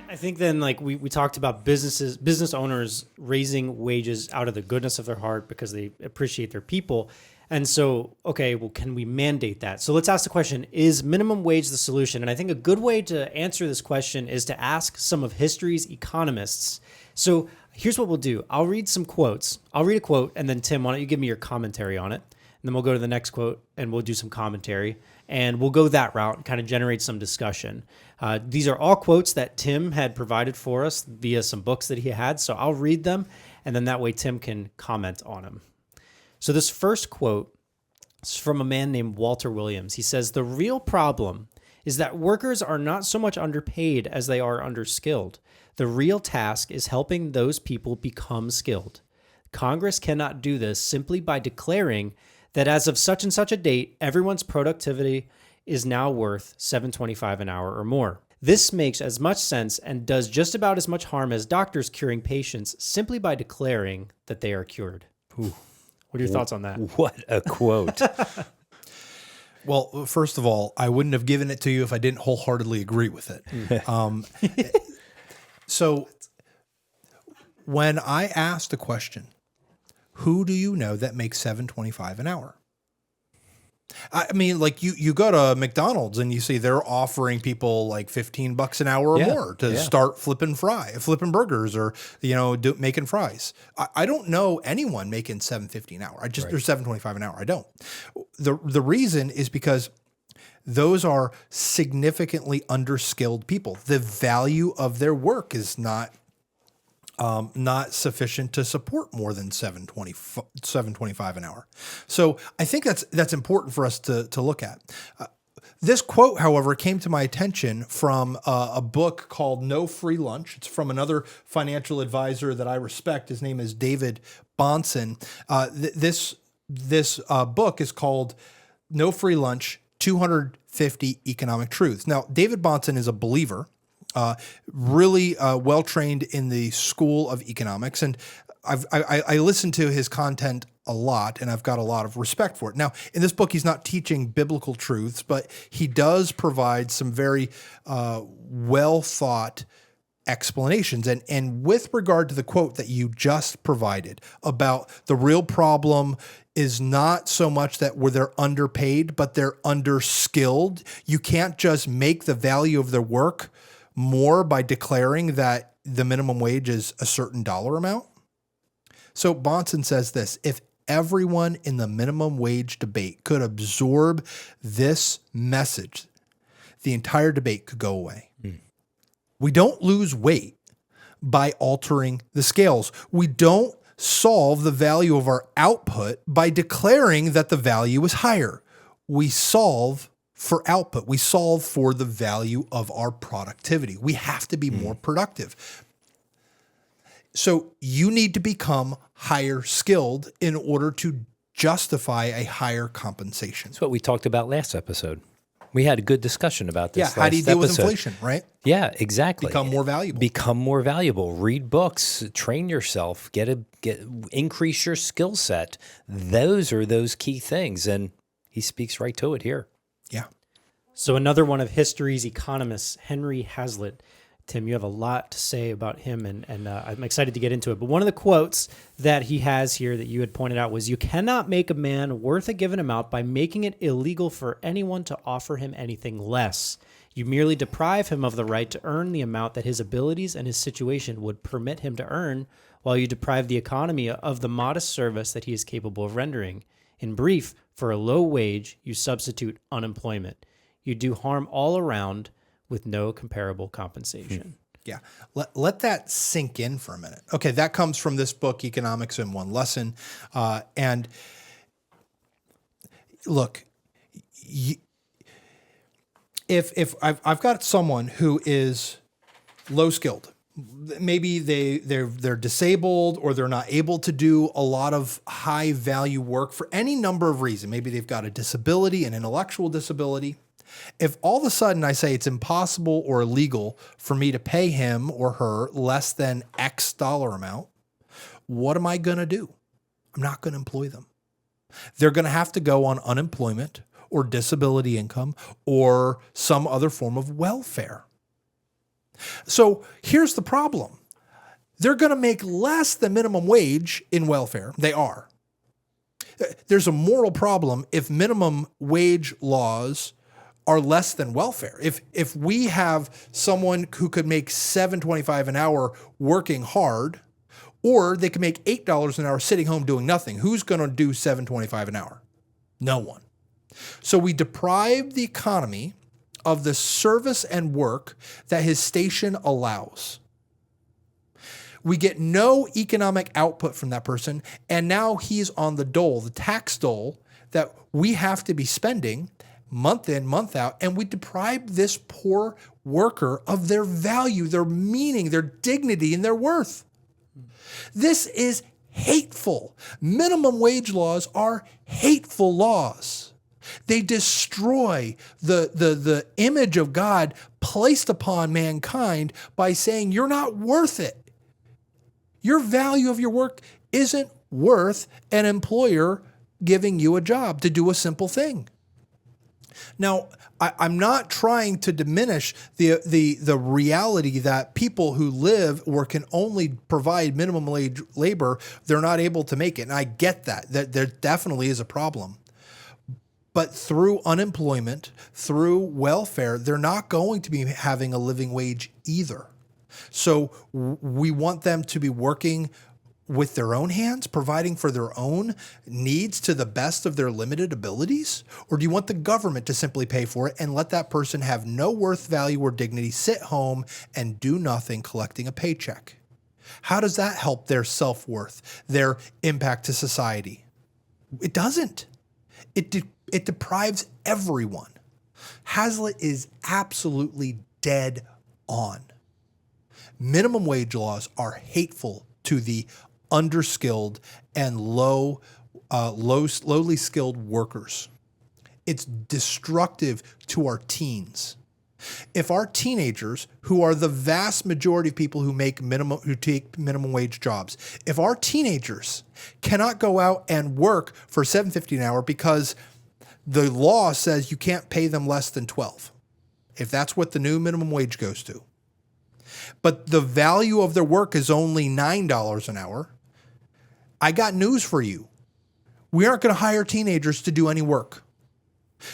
I think then, like we talked about business owners raising wages out of the goodness of their heart because they appreciate their people. And so, okay, well, can we mandate that? So let's ask the question, is minimum wage the solution? And I think a good way to answer this question is to ask some of history's economists. So here's what we'll do. I'll read some quotes. I'll read a quote, and then Tim, why don't you give me your commentary on it? And then we'll go to the next quote, and we'll do some commentary. And we'll go that route and kind of generate some discussion. These are all quotes that Tim had provided for us via some books that he had. So I'll read them, and then that way Tim can comment on them. So this first quote is from a man named Walter Williams. He says, "The real problem is that workers are not so much underpaid as they are underskilled. The real task is helping those people become skilled. Congress cannot do this simply by declaring that as of such and such a date, everyone's productivity is now worth $7.25 an hour or more. This makes as much sense and does just about as much harm as doctors curing patients simply by declaring that they are cured." Ooh. What are your thoughts on that? What a quote. Well, first of all, I wouldn't have given it to you if I didn't wholeheartedly agree with it. So when I asked the question, who do you know that makes $7.25 an hour? I mean, like you go to McDonald's and you see they're offering people like $15 an hour or more to start flipping burgers or, making fries. I don't know anyone making $7.50 an hour. They're $7.25 an hour. I don't. The reason is because those are significantly underskilled people. The value of their work is not sufficient to support more than $7.25 an hour. So I think that's important for us to look at. This quote, however, came to my attention from a book called No Free Lunch. It's from another financial advisor that I respect. His name is David Bahnsen. This book is called No Free Lunch, 250 Economic Truths. Now, David Bahnsen is a believer. Really well-trained in the School of Economics. And I listen to his content a lot, and I've got a lot of respect for it. Now, in this book, he's not teaching biblical truths, but he does provide some very well-thought explanations. And with regard to the quote that you just provided about the real problem is not so much that they're underpaid, but they're underskilled. You can't just make the value of their work more by declaring that the minimum wage is a certain dollar amount. So Bahnsen says this: if everyone in the minimum wage debate could absorb this message, the entire debate could go away. We don't lose weight by altering the scales. We don't solve the value of our output by declaring that the value is higher. We solve for output. We solve for the value of our productivity. We have to be more productive. So you need to become higher skilled in order to justify a higher compensation. That's what we talked about last episode. We had a good discussion about this. Yeah, how do you deal with inflation, right? Yeah, exactly. Become more valuable. Become more valuable. Read books. Train yourself. Increase your skill set. Those are those key things, and he speaks right to it here. Yeah. So another one of history's economists, Henry Hazlitt. Tim, you have a lot to say about him, and I'm excited to get into it. But one of the quotes that he has here that you had pointed out was, "You cannot make a man worth a given amount by making it illegal for anyone to offer him anything less. You merely deprive him of the right to earn the amount that his abilities and his situation would permit him to earn, while you deprive the economy of the modest service that he is capable of rendering. In brief, for a low wage, you substitute unemployment. You do harm all around with no comparable compensation." Yeah. Let that sink in for a minute. Okay, that comes from this book, Economics in One Lesson. And look, if I've got someone who is low skilled, maybe they're disabled or they're not able to do a lot of high value work for any number of reasons. Maybe they've got a disability, an intellectual disability. If all of a sudden I say it's impossible or illegal for me to pay him or her less than X dollar amount, what am I going to do? I'm not going to employ them. They're going to have to go on unemployment or disability income or some other form of welfare. So here's the problem. They're going to make less than minimum wage in welfare. They are. There's a moral problem if minimum wage laws are less than welfare. If we have someone who could make $7.25 an hour working hard, or they can make $8 an hour sitting home doing nothing, who's going to do $7.25 an hour? No one. So we deprive the economy of the service and work that his station allows. We get no economic output from that person, and now he's on the dole, the tax dole that we have to be spending month in, month out, and we deprive this poor worker of their value, their meaning, their dignity, and their worth. This is hateful. Minimum wage laws are hateful laws. They destroy the image of God placed upon mankind by saying you're not worth it. Your value of your work isn't worth an employer giving you a job to do a simple thing. Now, I'm not trying to diminish the reality that people who live or can only provide minimum wage labor, they're not able to make it. And I get that there definitely is a problem. But through unemployment, through welfare, they're not going to be having a living wage either. So we want them to be working with their own hands, providing for their own needs to the best of their limited abilities? Or do you want the government to simply pay for it and let that person have no worth, value, or dignity, sit home and do nothing, collecting a paycheck? How does that help their self-worth, their impact to society? It doesn't. It deprives everyone. Hazlitt is absolutely dead on. Minimum wage laws are hateful to the underskilled and lowly skilled workers. It's destructive to our teens. If our teenagers, who are the vast majority of people who take minimum wage jobs, if our teenagers cannot go out and work for $7.50 an hour because the law says you can't pay them less than $12, if that's what the new minimum wage goes to, but the value of their work is only $9 an hour, I got news for you. We aren't going to hire teenagers to do any work.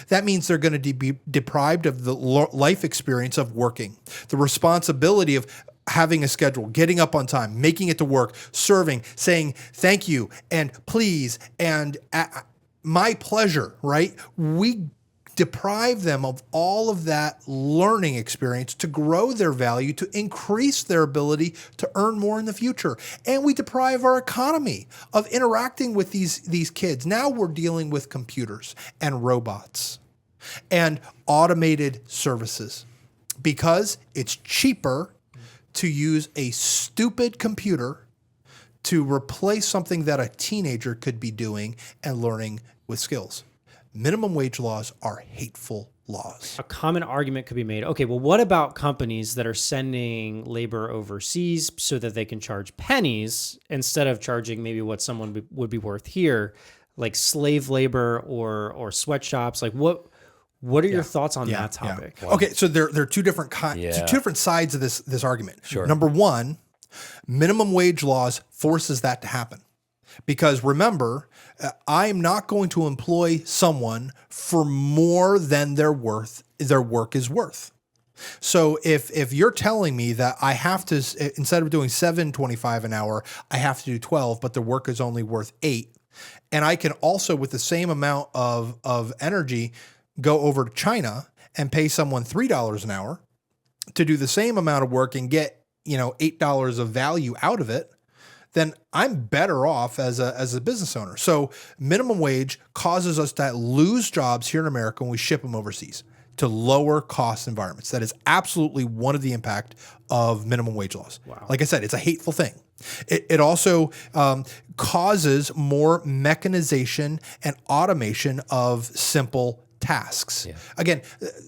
That means they're going to be deprived of the life experience of working, the responsibility of having a schedule, getting up on time, making it to work, serving, saying thank you and please and my pleasure, right? We deprive them of all of that learning experience to grow their value, to increase their ability to earn more in the future. And we deprive our economy of interacting with these kids. Now we're dealing with computers and robots and automated services because it's cheaper to use a stupid computer to replace something that a teenager could be doing and learning with skills. Minimum wage laws are hateful laws. A common argument could be made, okay, well, what about companies that are sending labor overseas so that they can charge pennies instead of charging maybe what someone would be worth here, like slave labor or sweatshops? Like what are your thoughts on that topic? Yeah. Okay, so there are two different sides of this argument. Sure. Number one, minimum wage laws forces that to happen. Because remember, I'm not going to employ someone for more than their work is worth. So if you're telling me that I have to, instead of doing $7.25 an hour, I have to do 12, but the work is only worth 8, and I can also, with the same amount of energy, go over to China and pay someone $3 an hour to do the same amount of work and get $8 of value out of it, then I'm better off as a business owner. So minimum wage causes us to lose jobs here in America when we ship them overseas to lower cost environments. That is absolutely one of the impact of minimum wage laws. Wow. Like I said, it's a hateful thing. It also causes more mechanization and automation of simple tasks. Yeah. Again,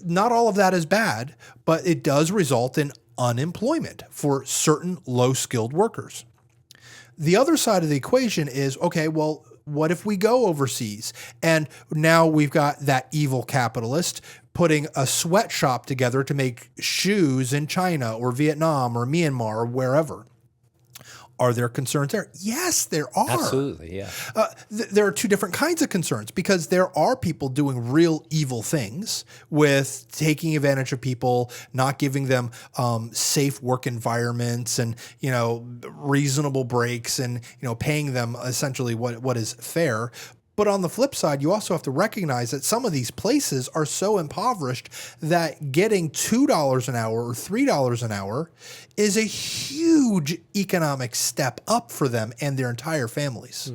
not all of that is bad, but it does result in unemployment for certain low-skilled workers. The other side of the equation is, okay, well, what if we go overseas? And now we've got that evil capitalist putting a sweatshop together to make shoes in China or Vietnam or Myanmar or wherever. Are there concerns there? Yes, there are. Absolutely, yeah. There are two different kinds of concerns, because there are people doing real evil things with taking advantage of people, not giving them safe work environments and, reasonable breaks and, paying them essentially what is fair. But on the flip side, you also have to recognize that some of these places are so impoverished that getting $2 an hour or $3 an hour is a huge economic step up for them and their entire families.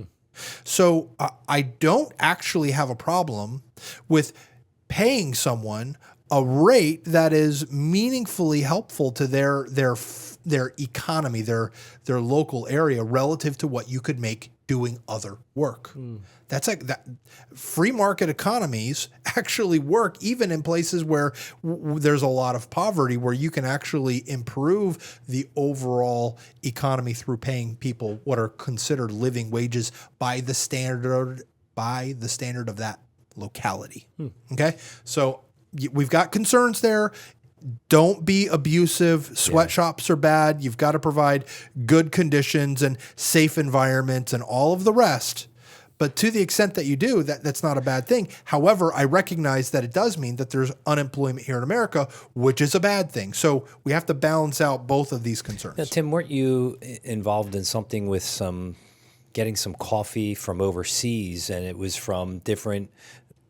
So I don't actually have a problem with paying someone a rate that is meaningfully helpful to their economy, their local area, relative to what you could make doing other work. That's like that. Free market economies actually work even in places where there's a lot of poverty, where you can actually improve the overall economy through paying people what are considered living wages by the standard of that locality. Okay, so we've got concerns there. Don't be abusive. Sweatshops are bad. You've got to provide good conditions and safe environments and all of the rest. But to the extent that you do, that's not a bad thing. However, I recognize that it does mean that there's unemployment here in America, which is a bad thing. So we have to balance out both of these concerns. Now, Tim, weren't you involved in something with getting some coffee from overseas, and it was from different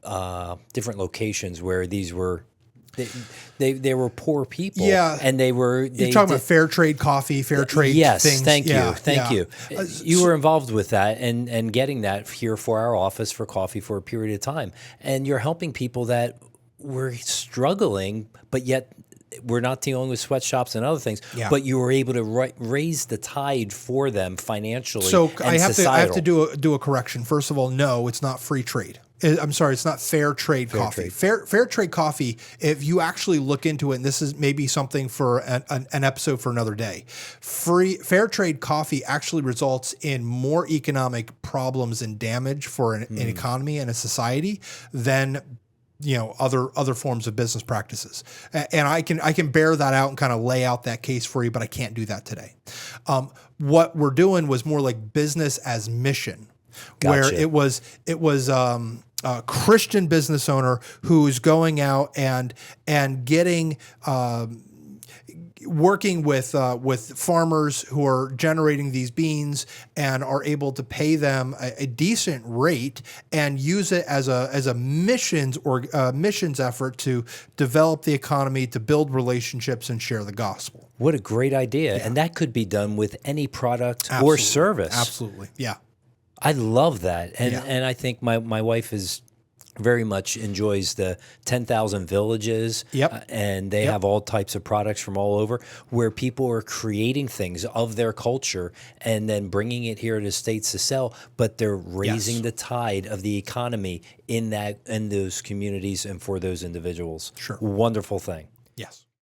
locations where these were they were poor people, and you're talking about fair trade coffee, fair trade things. Thank you. You were involved with that and getting that here for our office for coffee for a period of time, and you're helping people that were struggling, but yet we're not dealing with sweatshops and other things, but you were able to raise the tide for them financially. So I have to do a correction. First of all, no, it's not free trade. I'm sorry, it's not fair trade coffee. Fair trade coffee, if you actually look into it, and this is maybe something for an episode for another day, fair trade coffee actually results in more economic problems and damage for an economy and a society than other forms of business practices. And I can bear that out and kind of lay out that case for you, but I can't do that today. What we're doing was more like business as mission. Gotcha. Where it was a Christian business owner who's going out and getting working with farmers who are generating these beans and are able to pay them a decent rate and use it as a missions effort to develop the economy, to build relationships and share the gospel. What a great idea. Yeah. And that could be done with any product or service. Absolutely. Yeah. I love that. And I think my wife very much enjoys the 10,000 villages. And they have all types of products from all over, where people are creating things of their culture and then bringing it here to the States to sell, but they're raising the tide of the economy in those communities and for those individuals. Sure. Wonderful thing. Yes.